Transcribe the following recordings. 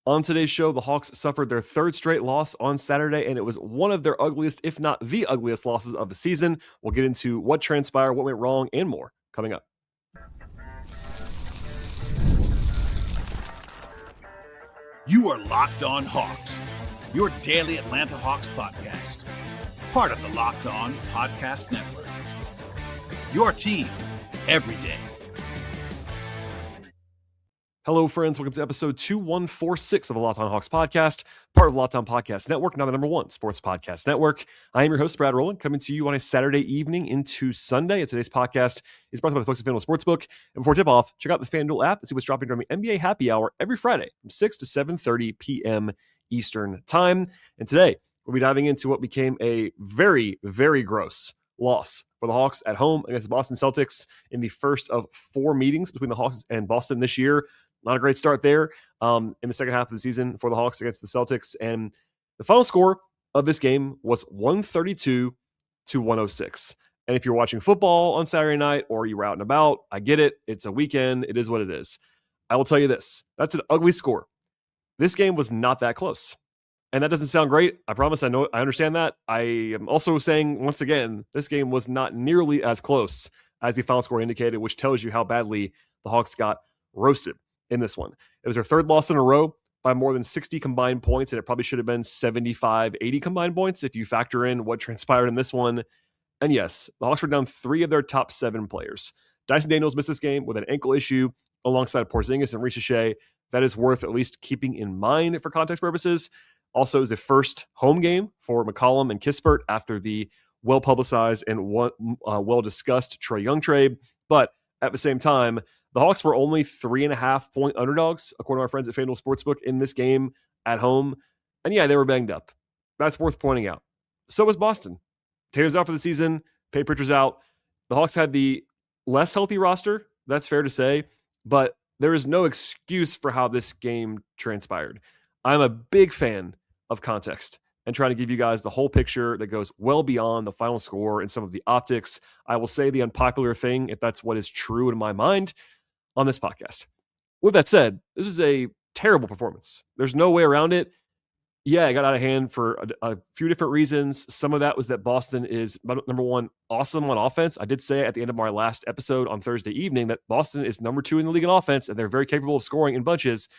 On today's show, the Hawks suffered their third straight loss on Saturday, and it was one of their ugliest, if not the ugliest losses of the season. We'll get into what transpired, what went wrong, and more coming up. You are Locked On Hawks, your daily Atlanta Hawks podcast. Part of the Locked On Podcast Network. Your team every day. Hello, friends. Welcome to episode 2146 of the Locked On Hawks podcast, part of the Locked On Podcast Network, now the number one sports podcast network. I am your host, Brad Rowland, coming to you on a Saturday evening into Sunday. And today's podcast is brought to you by the folks at FanDuel Sportsbook. And before tip-off, check out the FanDuel app and see what's dropping during the NBA Happy Hour every Friday from 6 to 7:30 p.m. Eastern Time. And today, we'll be diving into what became a very, very gross loss for the Hawks at home against the Boston Celtics in the first of four meetings between the Hawks and Boston this year. Not a great start there in the second half of the season for the Hawks against the Celtics. And the final score of this game was 132 to 106. And if you're watching football on Saturday night or you were out and about, I get it. It's a weekend. It is what it is. I will tell you this. That's an ugly score. This game was not that close. And that doesn't sound great. I promise. I know. I understand that. I am also saying, once again, this game was not nearly as close as the final score indicated, which tells you how badly the Hawks got roasted in this one. It was their third loss in a row by more than 60 combined points, and it probably should have been 75, 80 combined points if you factor in what transpired in this one. And yes, the Hawks were down three of their top seven players. Dyson Daniels missed this game with an ankle issue alongside Porzingis and Richache. That is worth at least keeping in mind for context purposes. Also, it was the first home game for McCollum and Kispert after the well-publicized and well-discussed Trae Young trade. But at the same time, the Hawks were only 3.5-point underdogs, according to our friends at FanDuel Sportsbook, in this game at home. And yeah, they were banged up. That's worth pointing out. So was Boston. Tatum's out for the season. Peyton Pritchard's out. The Hawks had the less healthy roster. That's fair to say. But there is no excuse for how this game transpired. I'm a big fan of context and trying to give you guys the whole picture that goes well beyond the final score and some of the optics. I will say the unpopular thing, if that's what is true in my mind, on this podcast. With that said, this is a terrible performance. There's no way around it. Yeah, it got out of hand for a few different reasons. Some of that was that Boston is, number one, awesome on offense. I did say at the end of our last episode on Thursday evening that Boston is number 2 in the league in offense, and they're very capable of scoring in bunches.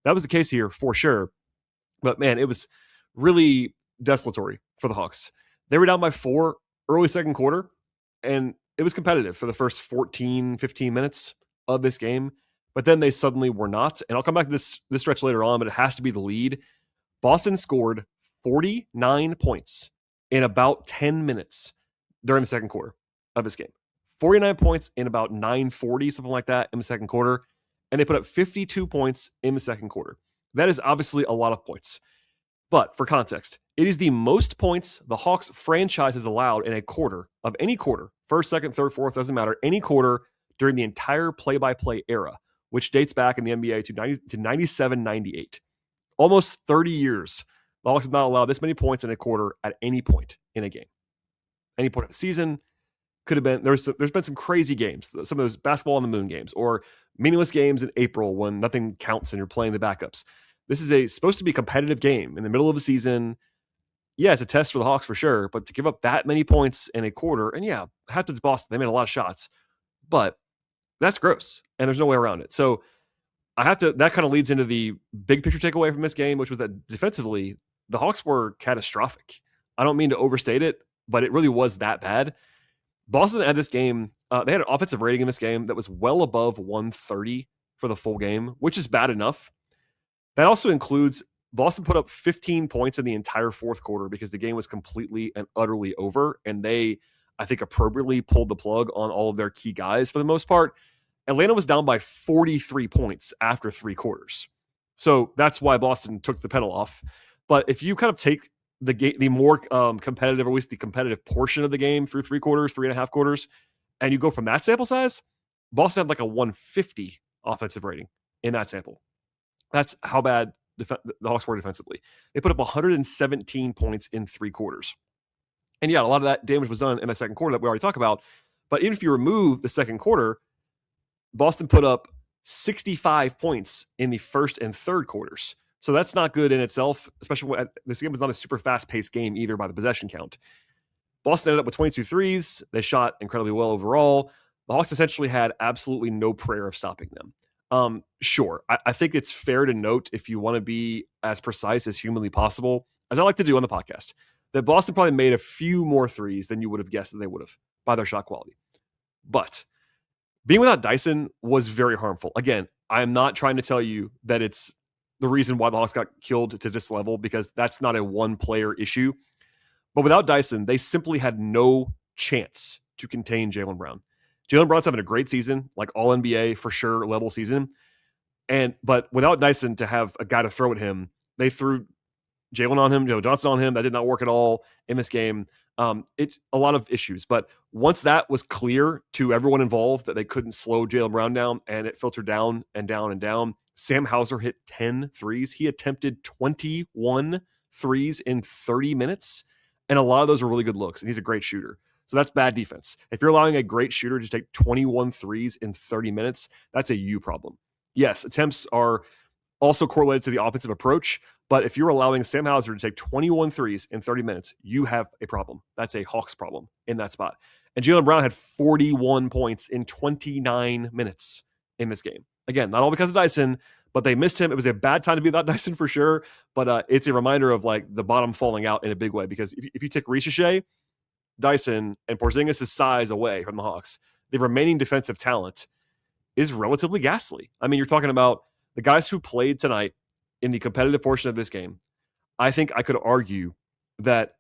That was the case here for sure. But man, it was really desolatory for the Hawks. They were down by 4 early second quarter, and it was competitive for the first 14, 15 minutes of this game, but then they suddenly were not. And I'll come back to this stretch later on, but it has to be the lead. Boston scored 49 points in about 10 minutes during the second quarter of this game. 49 points in about 9:40, something like that, in the second quarter. And they put up 52 points in the second quarter. That is obviously a lot of points. But for context, it is the most points the Hawks franchise has allowed in a quarter of any quarter, first, second, third, fourth, doesn't matter, any quarter during the entire play-by-play era, which dates back in the NBA to 97-98. Almost 30 years, the Hawks have not allowed this many points in a quarter at any point in a game. Any point of the season could have been, there's been some crazy games, some of those basketball on the moon games, or meaningless games in April when nothing counts and you're playing the backups. This is supposed to be a competitive game in the middle of the season. Yeah, it's a test for the Hawks for sure, but to give up that many points in a quarter, and yeah, half to Boston, they made a lot of shots, but that's gross, and there's no way around it. So that kind of leads into the big picture takeaway from this game, which was that defensively, the Hawks were catastrophic. I don't mean to overstate it, but it really was that bad. Boston had this game, they had an offensive rating in this game that was well above 130 for the full game, which is bad enough. That also includes Boston put up 15 points in the entire fourth quarter because the game was completely and utterly over, and they, I think, appropriately pulled the plug on all of their key guys for the most part. Atlanta was down by 43 points after 3 quarters. So that's why Boston took the pedal off. But if you kind of take the more competitive, or at least the competitive portion of the game through 3 quarters, 3.5 quarters, and you go from that sample size, Boston had like a 150 offensive rating in that sample. That's how bad the Hawks were defensively. They put up 117 points in 3 quarters. And yeah, a lot of that damage was done in the second quarter that we already talked about. But even if you remove the second quarter, Boston put up 65 points in the first and third quarters. So that's not good in itself, especially when this game was not a super fast-paced game either by the possession count. Boston ended up with 22 threes. They shot incredibly well overall. The Hawks essentially had absolutely no prayer of stopping them. Sure, I think it's fair to note, if you want to be as precise as humanly possible, as I like to do on the podcast, that Boston probably made a few more threes than you would have guessed that they would have by their shot quality. But being without Dyson was very harmful. Again, I'm not trying to tell you that it's the reason why the Hawks got killed to this level, because that's not a one-player issue. But without Dyson, they simply had no chance to contain Jaylen Brown. Jaylen Brown's having a great season, like all NBA for sure level season. But without Dyson to have a guy to throw at him, they threw Jalen on him, Jalen Johnson on him. That did not work at all in this game. A lot of issues. But once that was clear to everyone involved that they couldn't slow Jaylen Brown down, and it filtered down and down and down, Sam Hauser hit 10 threes. He attempted 21 threes in 30 minutes. And a lot of those are really good looks, and he's a great shooter. So that's bad defense. If you're allowing a great shooter to take 21 threes in 30 minutes, that's a you problem. Yes, attempts are also correlated to the offensive approach, but if you're allowing Sam Hauser to take 21 threes in 30 minutes, you have a problem. That's a Hawks problem in that spot. And Jaylen Brown had 41 points in 29 minutes in this game. Again, not all because of Dyson, but they missed him. It was a bad time to be without Dyson for sure, but it's a reminder of like the bottom falling out in a big way, because if you take Ricochet, Dyson, and Porzingis' size away from the Hawks, the remaining defensive talent is relatively ghastly. I mean, you're talking about the guys who played tonight in the competitive portion of this game. I think I could argue that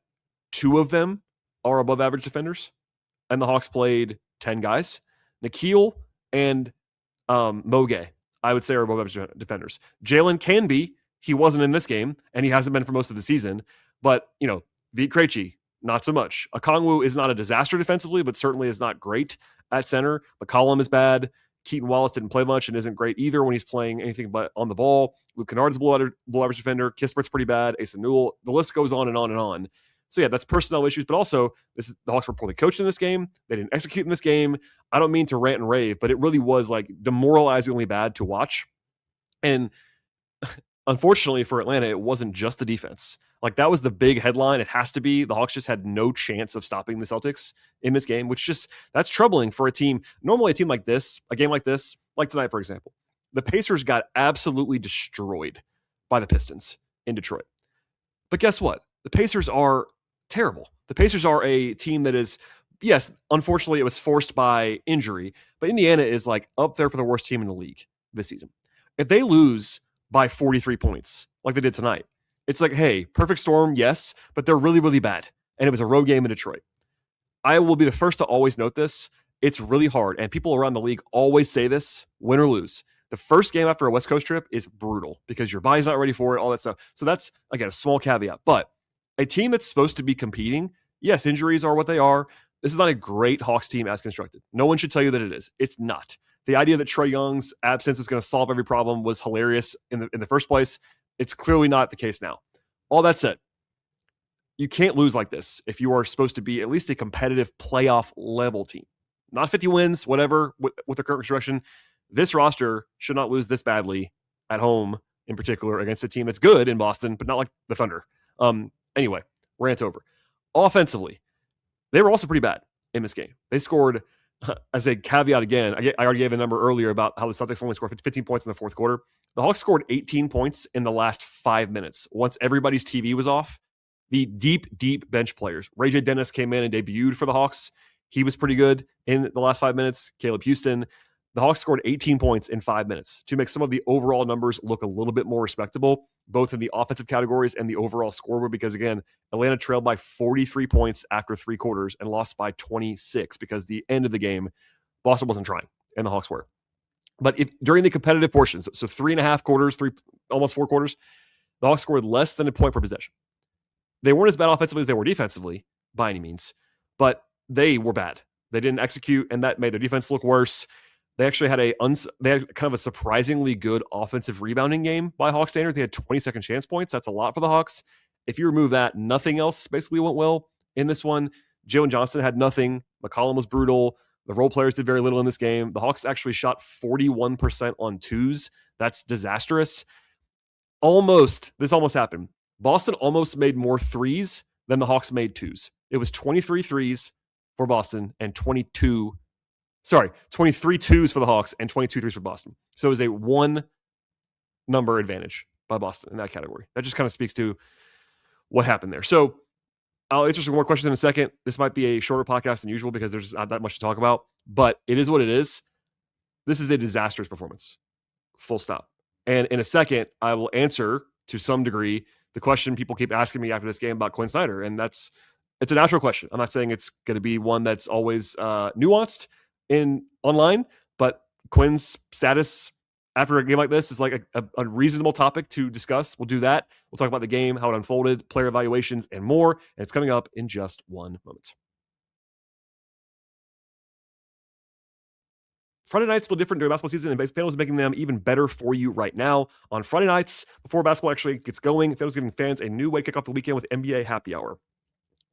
2 of them are above average defenders, and the Hawks played 10 guys. Nikhil and Moge, I would say, are above average defenders. Jalen can be. He wasn't in this game, and he hasn't been for most of the season. But, Vit Krejci, not so much. Okongwu is not a disaster defensively, but certainly is not great at center. McCollum is bad. Keaton Wallace didn't play much and isn't great either when he's playing anything but on the ball. Luke Kennard's below average defender. Kispert's pretty bad. Asa Newell. The list goes on and on and on. So yeah, that's personnel issues, but also the Hawks were poorly coached in this game. They didn't execute in this game. I don't mean to rant and rave, but it really was like demoralizingly bad to watch. And unfortunately for Atlanta, it wasn't just the defense. Like, that was the big headline. It has to be. The Hawks just had no chance of stopping the Celtics in this game, which that's troubling for a team. Normally a team like this, a game like this, like tonight, for example, the Pacers got absolutely destroyed by the Pistons in Detroit. But guess what? The Pacers are terrible. The Pacers are a team that is, yes, unfortunately it was forced by injury, but Indiana is like up there for the worst team in the league this season. If they lose by 43 points like they did tonight, it's like, hey, perfect storm, yes, but they're really, really bad. And it was a road game in Detroit. I will be the first to always note this. It's really hard, and people around the league always say this, win or lose. The first game after a West Coast trip is brutal because your body's not ready for it, all that stuff. So that's, again, a small caveat. But a team that's supposed to be competing, yes, injuries are what they are. This is not a great Hawks team as constructed. No one should tell you that it is. It's not. The idea that Trae Young's absence is going to solve every problem was hilarious in the first place. It's clearly not the case now. All that said, you can't lose like this if you are supposed to be at least a competitive playoff level team. Not 50 wins, whatever, with the current construction. This roster should not lose this badly at home, in particular, against a team that's good in Boston, but not like the Thunder. Anyway, rant over. Offensively, they were also pretty bad in this game. They scored, as a caveat again, I already gave a number earlier about how the Celtics only scored 15 points in the fourth quarter. The Hawks scored 18 points in the last 5 minutes. Once everybody's TV was off, the deep bench players. Ray J. Dennis came in and debuted for the Hawks. He was pretty good in the last 5 minutes. Caleb Houston. The Hawks scored 18 points in 5 minutes to make some of the overall numbers look a little bit more respectable, both in the offensive categories and the overall scoreboard, because, again, Atlanta trailed by 43 points after 3 quarters and lost by 26 because the end of the game, Boston wasn't trying, and the Hawks were. But during the competitive portions, so 3.5 quarters, almost 4 quarters, the Hawks scored less than a point per possession. They weren't as bad offensively as they were defensively, by any means, but they were bad. They didn't execute, and that made their defense look worse. They actually had kind of a surprisingly good offensive rebounding game by Hawks standard. They had 20 second chance points. That's a lot for the Hawks. If you remove that, nothing else basically went well in this one. Jalen Johnson had nothing. McCollum was brutal. The role players did very little in this game. The Hawks actually shot 41% on twos. That's disastrous. this almost happened. Boston almost made more threes than the Hawks made twos. It was 23 threes for Boston and 23 twos for the Hawks and 22 threes for Boston. So it was a one number advantage by Boston in that category. That just kind of speaks to what happened there. So I'll answer some more questions in a second. This might be a shorter podcast than usual because there's not that much to talk about, but it is what it is. This is a disastrous performance. Full stop. And in a second, I will answer to some degree the question people keep asking me after this game about Quinn Snyder. And it's a natural question. I'm not saying it's going to be one that's always nuanced in online, but Quinn's status after a game like this is like a reasonable topic to discuss. We'll do that. We'll talk about the game, how it unfolded, player evaluations, and more. And it's coming up in just one moment. Friday nights feel different during basketball season, and FanDuel is making them even better for you right now. On Friday nights, before basketball actually gets going, FanDuel is giving fans a new way to kick off the weekend with NBA Happy Hour.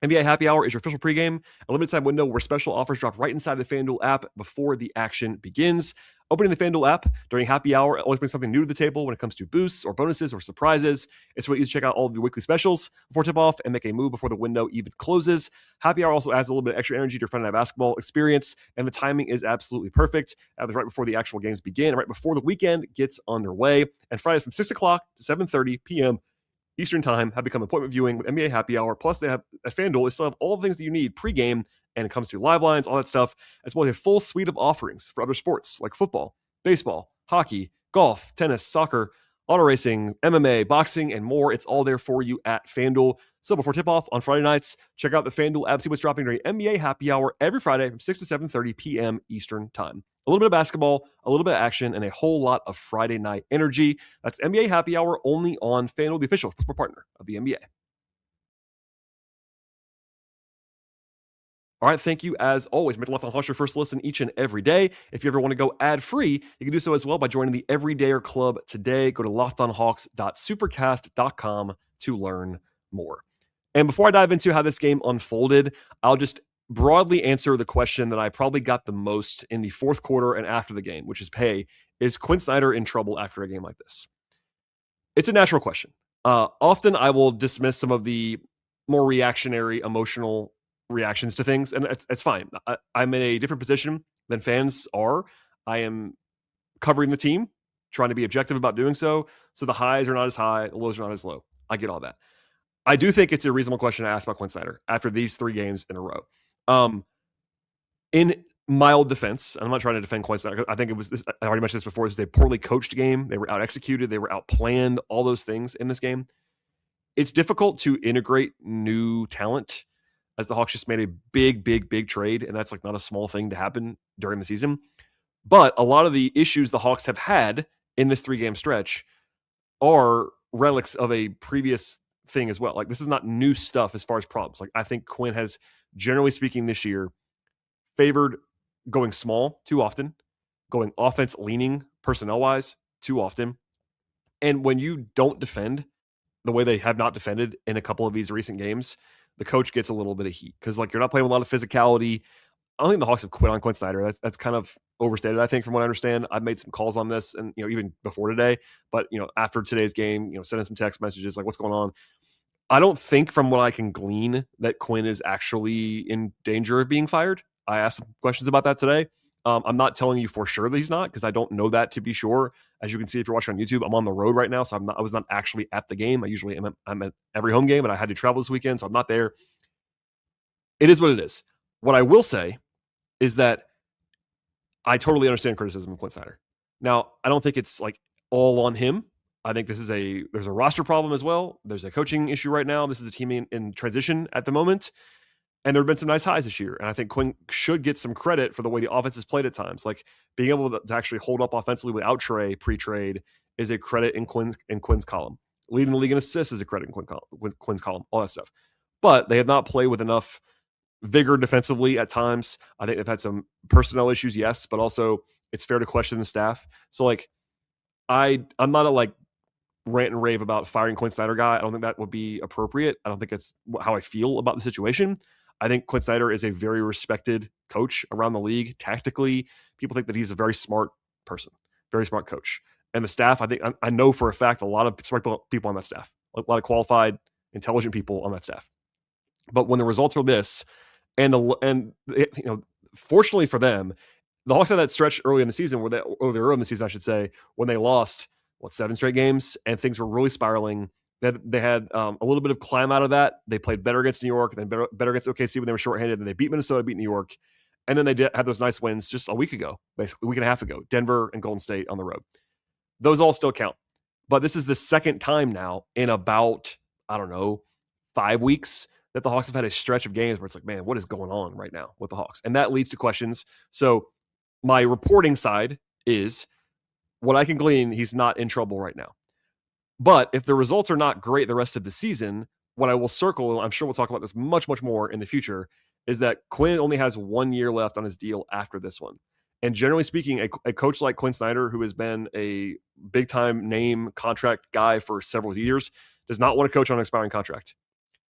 NBA Happy Hour is your official pregame, a limited time window where special offers drop right inside the FanDuel app before the action begins. Opening the FanDuel app during Happy Hour always brings something new to the table when it comes to boosts or bonuses or surprises. It's really easy to check out all of the weekly specials before tip-off and make a move before the window even closes. Happy Hour also adds a little bit of extra energy to your Friday night basketball experience, and the timing is absolutely perfect. It's right before the actual games begin, right before the weekend gets underway. And Fridays from 6 o'clock to 7:30 p.m. Eastern Time have become appointment viewing with NBA Happy Hour. Plus, they have at FanDuel, they still have all the things that you need pregame, and it comes to live lines, all that stuff, as well as a full suite of offerings for other sports like football, baseball, hockey, golf, tennis, soccer, auto racing, MMA, boxing, and more. It's all there for you at FanDuel. So before tip-off on Friday nights, check out the FanDuel app, see what's dropping during NBA Happy Hour every Friday from 6 to 7:30 p.m. Eastern Time. A little bit of basketball, a little bit of action, and a whole lot of Friday night energy. That's NBA Happy Hour only on FanDuel, the official sports partner of the NBA. All right, thank you as always. Make Locked On Hawks your first listen each and every day. If you ever want to go ad-free, you can do so as well by joining the Everydayer Club today. Go to lockedonhawks.supercast.com to learn more. And before I dive into how this game unfolded, I'll just broadly answer the question that I probably got the most in the fourth quarter and after the game, which is, hey, is Quinn Snyder in trouble after a game like this? It's a natural question. Often I will dismiss some of the more reactionary, emotional reactions to things, and it's fine. I'm in a different position than fans are. I am covering the team, trying to be objective about doing so. So the highs are not as high, the lows are not as low. I get all that. I do think it's a reasonable question to ask about Quinn Snyder after these 3 games in a row. In mild defense, I'm not trying to defend Quinn Snyder. I think it was this, I already mentioned this before. This is a poorly coached game. They were out executed. They were out planned. All those things in this game. It's difficult to integrate new talent, as the Hawks just made a big trade, and that's like not a small thing to happen during the season. But a lot of the issues the Hawks have had in this 3-game stretch are relics of a previous thing as well. Like, this is not new stuff as far as problems. Like, I think Quinn has, generally speaking, this year favored going small too often, going offense leaning personnel-wise too often. And when you don't defend the way they have not defended in a couple of these recent games, the coach gets a little bit of heat because, like, you're not playing with a lot of physicality. I don't think the Hawks have quit on Quinn Snyder. That's kind of overstated, I think, from what I understand. I've made some calls on this, and even before today. But after today's game, sending some text messages like, "What's going on?" I don't think, from what I can glean, that Quinn is actually in danger of being fired. I asked some questions about that today. I'm not telling you for sure that he's not, because I don't know that to be sure. As you can see if you're watching on YouTube, I'm on the road right now, so I was not actually at the game. I usually am. I'm at every home game, and I had to travel this weekend, so I'm not there. It is what it is. What I will say is that I totally understand criticism of Quinn Snyder. Now, I don't think it's like all on him. I think there's a roster problem as well. There's a coaching issue right now. This is a team in transition at the moment. And there have been some nice highs this year. And I think Quinn should get some credit for the way the offense is played at times. Like, being able to actually hold up offensively without Trey pre-trade is a credit in Quinn's column. Leading the league in assists is a credit in Quinn's column, all that stuff. But they have not played with enough vigor defensively at times. I think they've had some personnel issues, yes, but also it's fair to question the staff. So, like, I'm not a rant and rave about firing Quinn Snyder guy. I don't think that would be appropriate. I don't think it's how I feel about the situation. I think Quinn Snyder is a very respected coach around the league. Tactically, people think that he's a very smart person, very smart coach. And the staff, I know for a fact, a lot of smart people on that staff, a lot of qualified, intelligent people on that staff. But when the results are this, fortunately for them, the Hawks had that stretch early in the season earlier in the season, I should say, when they lost 7 straight games and things were really spiraling. They had a little bit of climb out of that. They played better against New York, then better against OKC when they were shorthanded, and they beat Minnesota, beat New York, and then they had those nice wins just a week ago, basically a week and a half ago, Denver and Golden State on the road. Those all still count. But this is the second time now in about, 5 weeks that the Hawks have had a stretch of games where it's like, man, what is going on right now with the Hawks? And that leads to questions. So my reporting side is what I can glean, he's not in trouble right now. But if the results are not great the rest of the season, what I will circle, I'm sure we'll talk about this much, much more in the future, is that Quinn only has 1 year left on his deal after this one. And generally speaking, a coach like Quinn Snyder, who has been a big-time name contract guy for several years, does not want to coach on an expiring contract.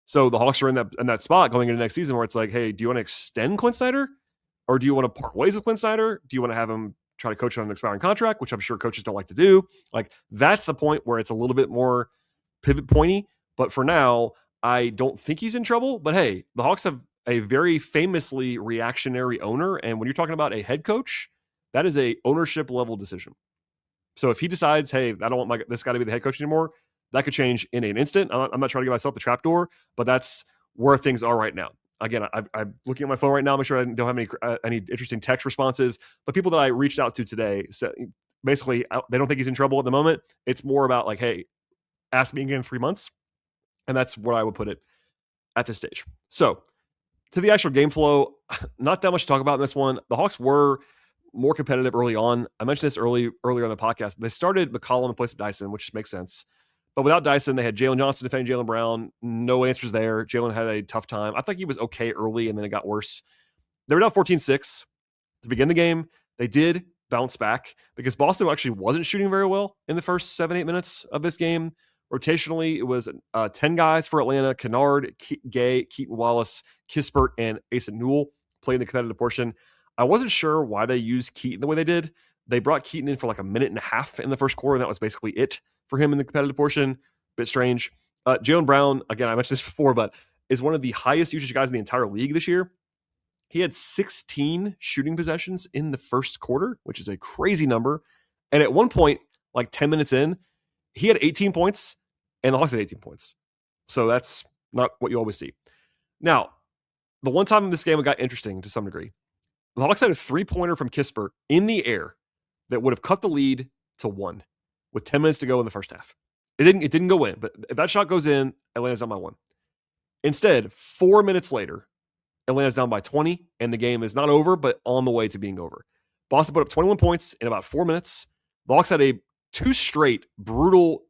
So the Hawks are in that spot going into next season where it's like, hey, do you want to extend Quinn Snyder? Or do you want to part ways with Quinn Snyder? Do you want to have him try to coach on an expiring contract, which I'm sure coaches don't like to do? Like, that's the point where it's a little bit more pivot pointy. But for now, I don't think he's in trouble. But hey, the Hawks have a very famously reactionary owner. And when you're talking about a head coach, that is a ownership level decision. So if he decides, hey, I don't want this guy to be the head coach anymore, that could change in an instant. I'm not trying to give myself the trapdoor, but that's where things are right now. Again, I'm looking at my phone right now, make sure I don't have any interesting text responses. But people that I reached out to today said basically they don't think he's in trouble at the moment. It's more about like, hey, ask me again in 3 months. And that's where I would put it at this stage. So to the actual game flow, not that much to talk about in this one. The Hawks were more competitive early on. I mentioned this earlier on the podcast. They started McCollum in place of Dyson, which makes sense. But without Dyson, they had Jalen Johnson defending Jaylen Brown. No answers there. Jalen had a tough time. I think he was okay early, and then it got worse. They were down 14-6 to begin the game. They did bounce back because Boston actually wasn't shooting very well in the first 7-8 minutes of this game. Rotationally, it was 10 guys for Atlanta. Kennard, Gay, Keaton Wallace, Kispert, and Asa Newell playing the competitive portion. I wasn't sure why they used Keaton the way they did. They brought Keaton in for like a minute and a half in the first quarter, and that was basically it for him in the competitive portion. Bit strange. Jaylen Brown, again, I mentioned this before, but is one of the highest usage guys in the entire league this year. He had 16 shooting possessions in the first quarter, which is a crazy number. And at one point, like 10 minutes in, he had 18 points, and the Hawks had 18 points. So that's not what you always see. Now, the one time in this game it got interesting to some degree, the Hawks had a 3-pointer from Kispert in the air that would have cut the lead to 1 with 10 minutes to go in the first half. It didn't go in, but if that shot goes in, Atlanta's down by 1. Instead, 4 minutes later, Atlanta's down by 20, and the game is not over, but on the way to being over. Boston put up 21 points in about 4 minutes. The Hawks had 2 straight brutal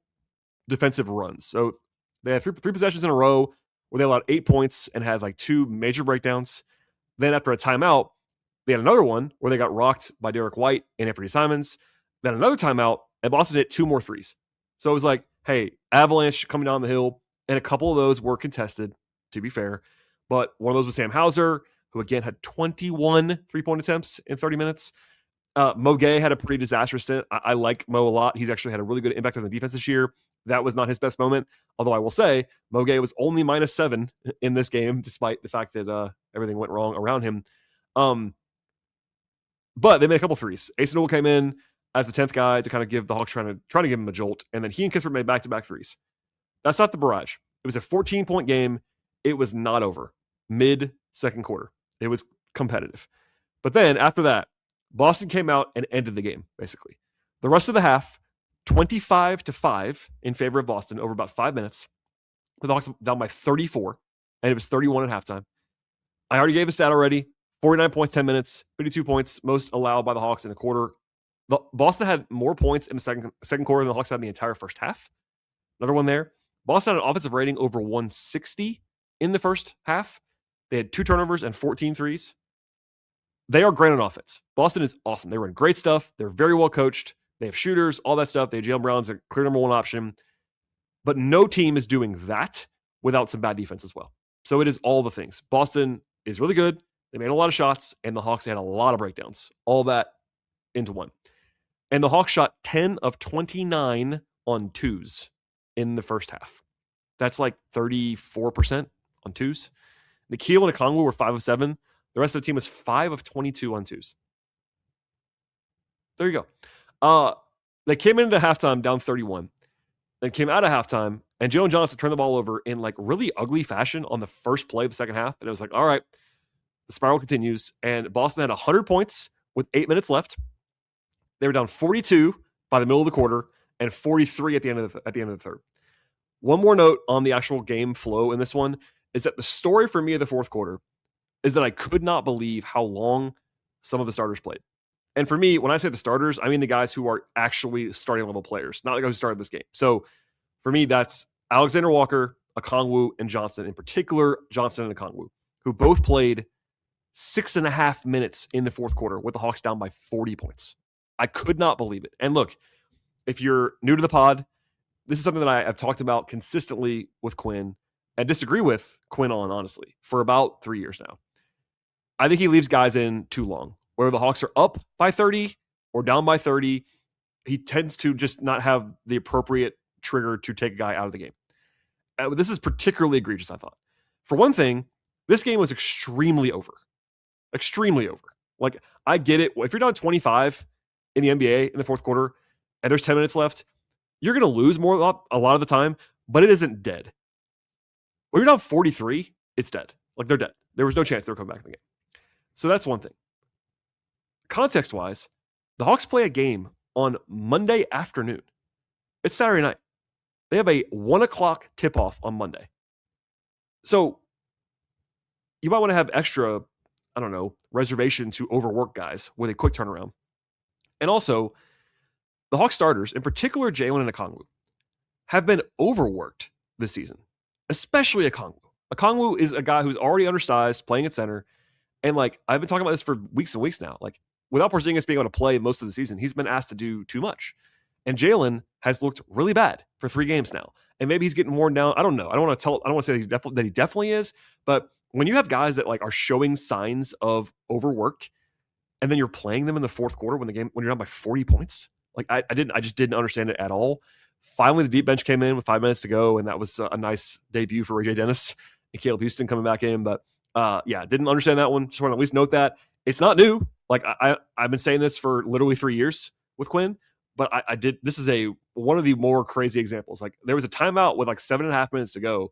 defensive runs. So they had three possessions in a row where they allowed 8 points and had like 2 major breakdowns. Then after a timeout, they had another one where they got rocked by Derek White and Anthony Simons. Then another timeout, and Boston hit 2 more threes. So it was like, hey, avalanche coming down the hill, and a couple of those were contested, to be fair. But one of those was Sam Hauser, who again had 21 3-point attempts in 30 minutes. Mo Gay had a pretty disastrous stint. I like Mo a lot. He's actually had a really good impact on the defense this year. That was not his best moment. Although I will say, Mo Gay was only -7 in this game, despite the fact that everything went wrong around him. But they made a couple threes. Asa Newell came in as the 10th guy to kind of give the Hawks trying to give him a jolt. And then he and Kispert made back-to-back threes. That's not the barrage. It was a 14-point game. It was not over. Mid-second quarter. It was competitive. But then after that, Boston came out and ended the game, basically. The rest of the half, 25-5 in favor of Boston over about 5 minutes. With the Hawks down by 34, and it was 31 at halftime. I already gave a stat already. 49 points, 10 minutes, 52 points, most allowed by the Hawks in a quarter. Boston had more points in the second quarter than the Hawks had in the entire first half. Another one there. Boston had an offensive rating over 160 in the first half. They had 2 turnovers and 14 threes. They are great on offense. Boston is awesome. They run great stuff. They're very well coached. They have shooters, all that stuff. They have Jaylen Brown's a clear number 1 option. But no team is doing that without some bad defense as well. So it is all the things. Boston is really good. They made a lot of shots, and the Hawks had a lot of breakdowns. All that into one. And the Hawks shot 10 of 29 on twos in the first half. That's like 34% on twos. Nikhil and Okongwu were 5 of 7. The rest of the team was 5 of 22 on twos. There you go. They came into halftime down 31. Then came out of halftime, and Jalen Johnson turned the ball over in like really ugly fashion on the first play of the second half. And it was like, all right, the spiral continues. And Boston had 100 points with 8 minutes left. They were down 42 by the middle of the quarter and 43 at the end of the third. One more note on the actual game flow in this one is that the story for me of the fourth quarter is that I could not believe how long some of the starters played. And for me, when I say the starters, I mean the guys who are actually starting level players, not the guys who started this game. So for me, that's Alexander Walker, Okongwu, and Johnson, in particular, Johnson and Okongwu, who both played 6.5 minutes in the fourth quarter with the Hawks down by 40 points. I could not believe it. And look, if you're new to the pod, this is something that I have talked about consistently with Quinn and disagree with Quinn on, honestly, for about 3 years now. I think he leaves guys in too long. Whether the Hawks are up by 30 or down by 30, he tends to just not have the appropriate trigger to take a guy out of the game. This is particularly egregious, I thought. For one thing, this game was extremely over. Extremely over. Like, I get it. If you're down 25 in the NBA in the fourth quarter and there's 10 minutes left, you're going to lose a lot of the time, but it isn't dead. When you're down 43, it's dead. Like, they're dead. There was no chance they were coming back in the game. So that's one thing. Context-wise, the Hawks play a game on Monday afternoon. It's Saturday night. They have a 1 o'clock tip-off on Monday. So you might want to have extra, reservation to overwork guys with a quick turnaround. And also, the Hawks starters, in particular Jalen and Okongwu, have been overworked this season, especially Okongwu. Okongwu is a guy who's already undersized, playing at center. And, I've been talking about this for weeks and weeks now. Without Porzingis being able to play most of the season, he's been asked to do too much. And Jalen has looked really bad for 3 games now. And maybe he's getting worn down. I don't know. I don't want to say that he definitely is. But when you have guys that are showing signs of overwork, and then you're playing them in the fourth quarter when you're down by 40 points, I just didn't understand it at all. Finally, the deep bench came in with 5 minutes to go, and that was a nice debut for Ray Dennis and Caleb Houston coming back in. But didn't understand that one. Just want to at least note that it's not new. I've been saying this for literally 3 years with Quinn, but I did. This is one of the more crazy examples. There was a timeout with 7.5 minutes to go,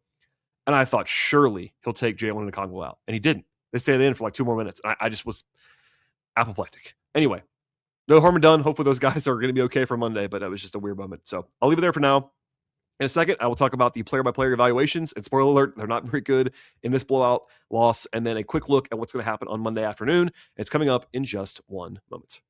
and I thought surely he'll take Jalen and Okongwu out, and he didn't. They stayed in for 2 more minutes. And I just was apoplectic. Anyway, no harm done. Hopefully those guys are going to be okay for Monday, but it was just a weird moment. So I'll leave it there for now. In a second, I will talk about the player-by-player evaluations. And spoiler alert, they're not very good in this blowout loss. And then a quick look at what's going to happen on Monday afternoon. It's coming up in just one moment.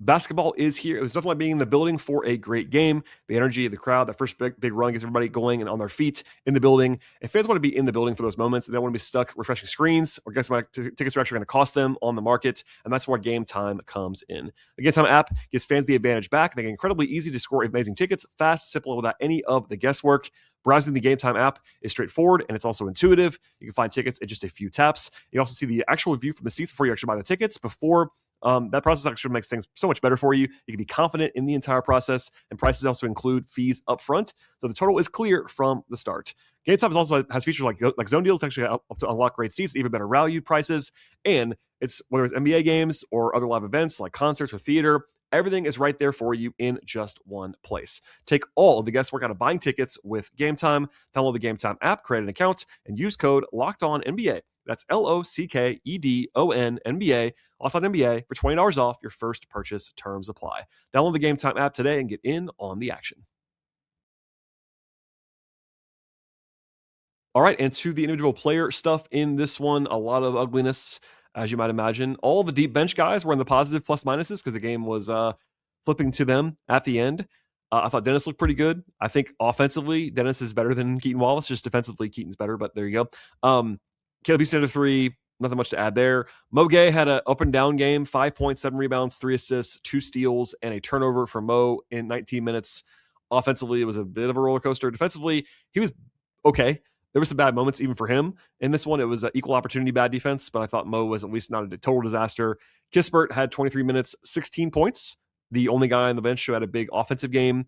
Basketball is here. It was nothing like being in the building for a great game. The energy of the crowd, that first big run gets everybody going and on their feet in the building. And fans want to be in the building for those moments. They don't want to be stuck refreshing screens or guess what tickets are actually going to cost them on the market. And that's where Gametime comes in. The Gametime app gives fans the advantage back, making it incredibly easy to score amazing tickets, fast, simple, without any of the guesswork. Browsing the Gametime app is straightforward and it's also intuitive. You can find tickets in just a few taps. You also see the actual view from the seats before you actually buy the tickets. That process actually makes things so much better for you. You can be confident in the entire process, and prices also include fees up front, so the total is clear from the start. Gametime also has features like zone deals, actually up to unlock great seats, even better value prices, and it's whether it's NBA games or other live events like concerts or theater, everything is right there for you in just one place. Take all of the guesswork out of buying tickets with Gametime. Download the Gametime app, create an account, and use code LOCKEDONNBA. That's LOCKEDON NBA, Locked On NBA, for $20 off your first purchase. Terms apply. Download the Gametime app today and get in on the action. All right, and to the individual player stuff in this one, a lot of ugliness, as you might imagine. All the deep bench guys were in the positive plus minuses because the game was flipping to them at the end. I thought Dennis looked pretty good. I think offensively, Dennis is better than Keaton Wallace. Just defensively, Keaton's better, but there you go. Caleb Houston at 3, nothing much to add there. Mo Gay had an up and down game, 5 points, 7 rebounds, 3 assists, 2 steals, and a turnover for Mo in 19 minutes. Offensively, it was a bit of a roller coaster. Defensively, he was okay. there were some bad moments even for him. In this one, it was equal opportunity bad defense, but I thought Mo was at least not a total disaster. Kispert had 23 minutes, 16 points. The only guy on the bench who had a big offensive game,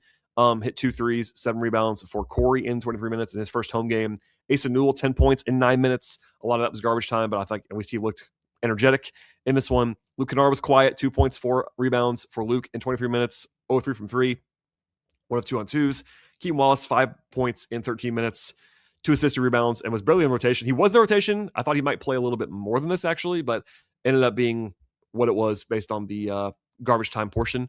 hit 2 threes, 7 rebounds for Corey in 23 minutes in his first home game. Asa Newell, 10 points in 9 minutes. A lot of that was garbage time, but I think at least he looked energetic in this one. Luke Kennard was quiet, 2 points, 4 rebounds for Luke in 23 minutes, 0-3 from 3, 1 of 2 on 2s. Keaton Wallace, 5 points in 13 minutes, 2 assists, 2 rebounds, and was barely in rotation. He was in the rotation. I thought he might play a little bit more than this, actually, but ended up being what it was based on the garbage time portion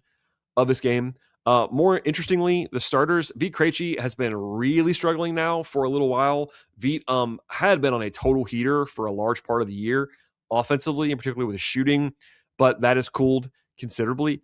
of this game. More interestingly, the starters, Vit Krejci has been really struggling now for a little while. Vit had been on a total heater for a large part of the year, offensively, and particularly with his shooting, but that has cooled considerably.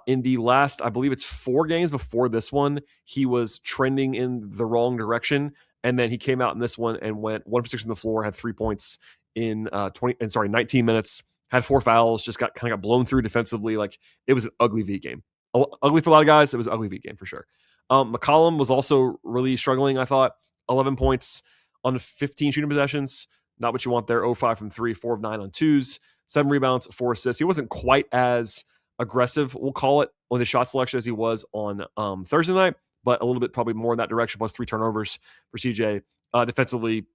In the last, I believe it's 4 games before this one, he was trending in the wrong direction, and then he came out in this one and went 1 for 6 on the floor, had 3 points in 19 minutes, had 4 fouls, just got blown through defensively. Like, it was an ugly Vit game. Ugly for a lot of guys. It was an ugly Vit game for sure. McCollum was also really struggling, I thought. 11 points on 15 shooting possessions. Not what you want there. 0-5 from 3, 4 of 9 on 2s, 7 rebounds, 4 assists. He wasn't quite as aggressive, we'll call it, on the shot selection as he was on Thursday night, but a little bit probably more in that direction, plus 3 turnovers for CJ. Defensively,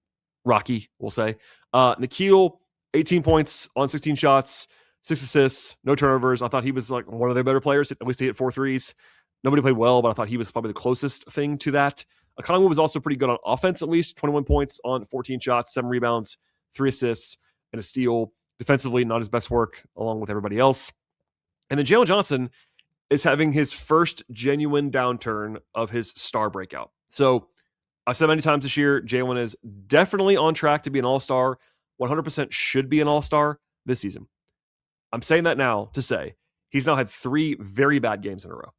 rocky, we'll say. Nikhil, 18 points on 16 shots, 6 assists, no turnovers. I thought he was like one of their better players. At least he hit 4 threes. Nobody played well, but I thought he was probably the closest thing to that. Economy was also pretty good on offense, at least 21 points on 14 shots, 7 rebounds, 3 assists, and a steal. Defensively, not his best work, along with everybody else. And then Jalen Johnson is having his first genuine downturn of his star breakout. So I've said many times this year, Jalen is definitely on track to be an all-star, 100% should be an all-star this season. I'm saying that now to say he's now had 3 very bad games in a row.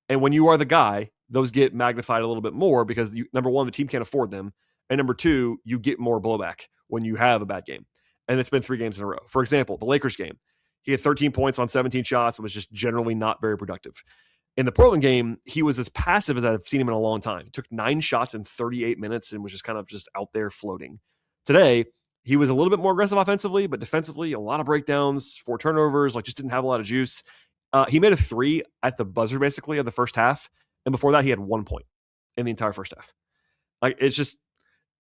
And when you are the guy, those get magnified a little bit more because, number one, the team can't afford them. And number 2, you get more blowback when you have a bad game. And it's been 3 games in a row. For example, the Lakers game, he had 13 points on 17 shots and was just generally not very productive. In the Portland game, he was as passive as I've seen him in a long time. He took 9 shots in 38 minutes and was just kind of just out there floating. Today, he was a little bit more aggressive offensively, but defensively, a lot of breakdowns, 4 turnovers, like just didn't have a lot of juice. He made a 3 at the buzzer, basically, of the first half. And before that, he had 1 point in the entire first half. Like, it's just,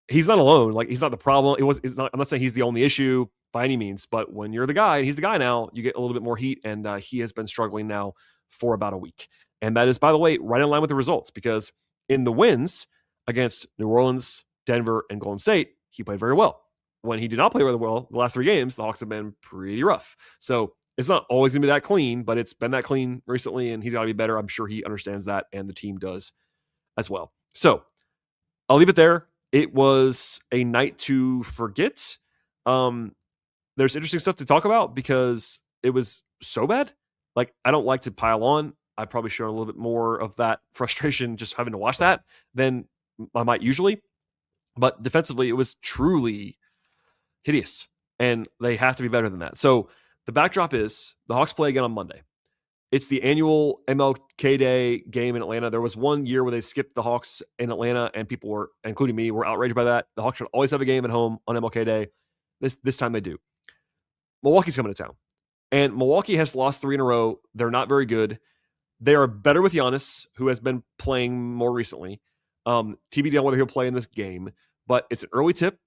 he's not alone. Like, he's not the problem. I'm not saying he's the only issue by any means, but when you're the guy, and he's the guy now, you get a little bit more heat, and he has been struggling now for about a week. And that is, by the way, right in line with the results, because in the wins against New Orleans, Denver, and Golden State, he played very well. When he did not play really well, the last 3 games, the Hawks have been pretty rough. So it's not always going to be that clean, but it's been that clean recently, and he's got to be better. I'm sure he understands that, and the team does as well. So I'll leave it there. It was a night to forget. There's interesting stuff to talk about because it was so bad. Like, I don't like to pile on. I've probably shown a little bit more of that frustration just having to watch that than I might usually. But defensively, it was truly hideous, and they have to be better than that. So the backdrop is the Hawks play again on Monday. It's the annual MLK Day game in Atlanta. There was one year where they skipped the Hawks in Atlanta, and people were, including me, were outraged by that. The Hawks should always have a game at home on MLK Day. This time they do. Milwaukee's coming to town, and Milwaukee has lost 3 in a row. They're not very good. They are better with Giannis, who has been playing more recently. TBD on whether he'll play in this game, but it's an early tip.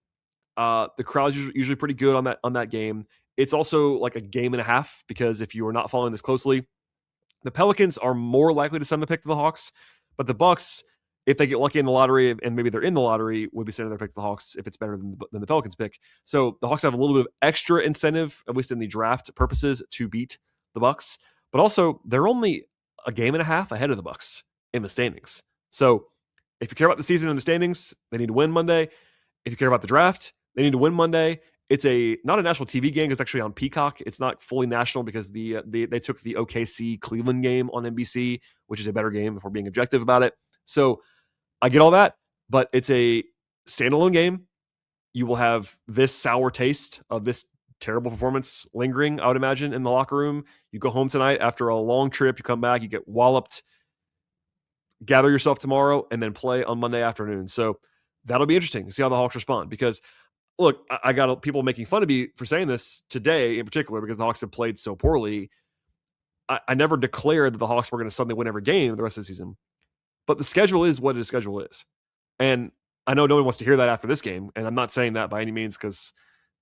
The crowd's usually pretty good on that game. It's also like a game and a half, because if you are not following this closely, the Pelicans are more likely to send the pick to the Hawks, but the Bucks, if they get lucky in the lottery and maybe they're in the lottery, would be sending their pick to the Hawks if it's better than the Pelicans pick. So the Hawks have a little bit of extra incentive, at least in the draft purposes, to beat the Bucks. But also, they're only a game and a half ahead of the Bucks in the standings. So if you care about the season and the standings, they need to win Monday. If you care about the draft, they need to win Monday. It's not a national TV game. It's actually on Peacock. It's not fully national because they took the OKC Cleveland game on NBC, which is a better game if we're being objective about it. So I get all that, but it's a standalone game. You will have this sour taste of this terrible performance lingering, I would imagine, in the locker room. You go home tonight after a long trip. You come back, you get walloped. Gather yourself tomorrow and then play on Monday afternoon. So That'll be interesting to see how the Hawks respond, because look, I got people making fun of me for saying this today in particular because the Hawks have played so poorly. I never declared that the Hawks were going to suddenly win every game the rest of the season, but the schedule is what the schedule is. And I know no one wants to hear that after this game, and I'm not saying that by any means because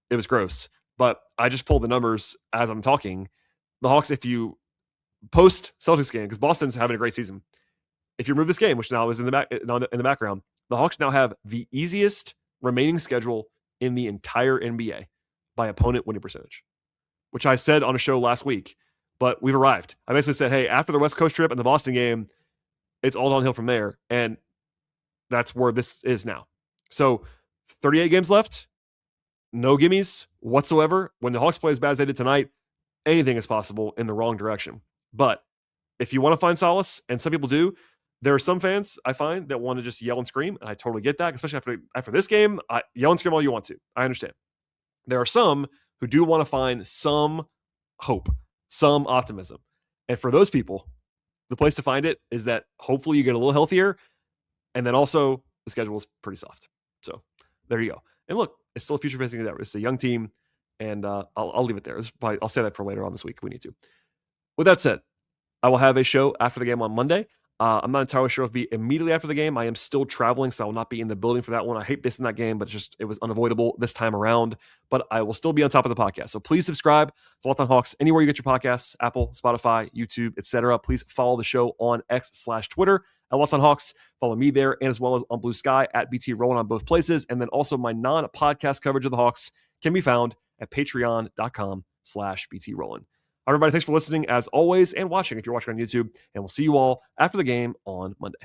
it was gross, but I just pulled the numbers as I'm talking. The Hawks, if you post Celtics game, because Boston's having a great season, if you remove this game, which now is in the background, the Hawks now have the easiest remaining schedule in the entire NBA by opponent winning percentage, which I said on a show last week, but we've arrived. I basically said, hey, after the West Coast trip and the Boston game, it's all downhill from there. And that's where this is now. So 38 games left, no gimmies whatsoever. When the Hawks play as bad as they did tonight, anything is possible in the wrong direction. But if you want to find solace, and some people do, there are some fans I find that want to just yell and scream, and I totally get that, especially after this game. Yell and scream all you want to. I understand. There are some who do want to find some hope, some optimism. And for those people, the place to find it is that hopefully you get a little healthier, and then also the schedule is pretty soft. So there you go. And look, it's still a future facing endeavor. It's a young team, and I'll leave it there. I'll say that for later on this week if we need to. With that said, I will have a show after the game on Monday. I'm not entirely sure if it'll be immediately after the game. I am still traveling, so I will not be in the building for that one. I hate missing that game, but it was unavoidable this time around. But I will still be on top of the podcast. So please subscribe to Locked On Hawks anywhere you get your podcasts, Apple, Spotify, YouTube, etc. Please follow the show on X/Twitter at Locked On Hawks. Follow me there, and as well as on Blue Sky at BT Rowland on both places. And then also my non-podcast coverage of the Hawks can be found at patreon.com/BT Rowland. Everybody, thanks for listening as always and watching if you're watching on YouTube, and we'll see you all after the game on Monday.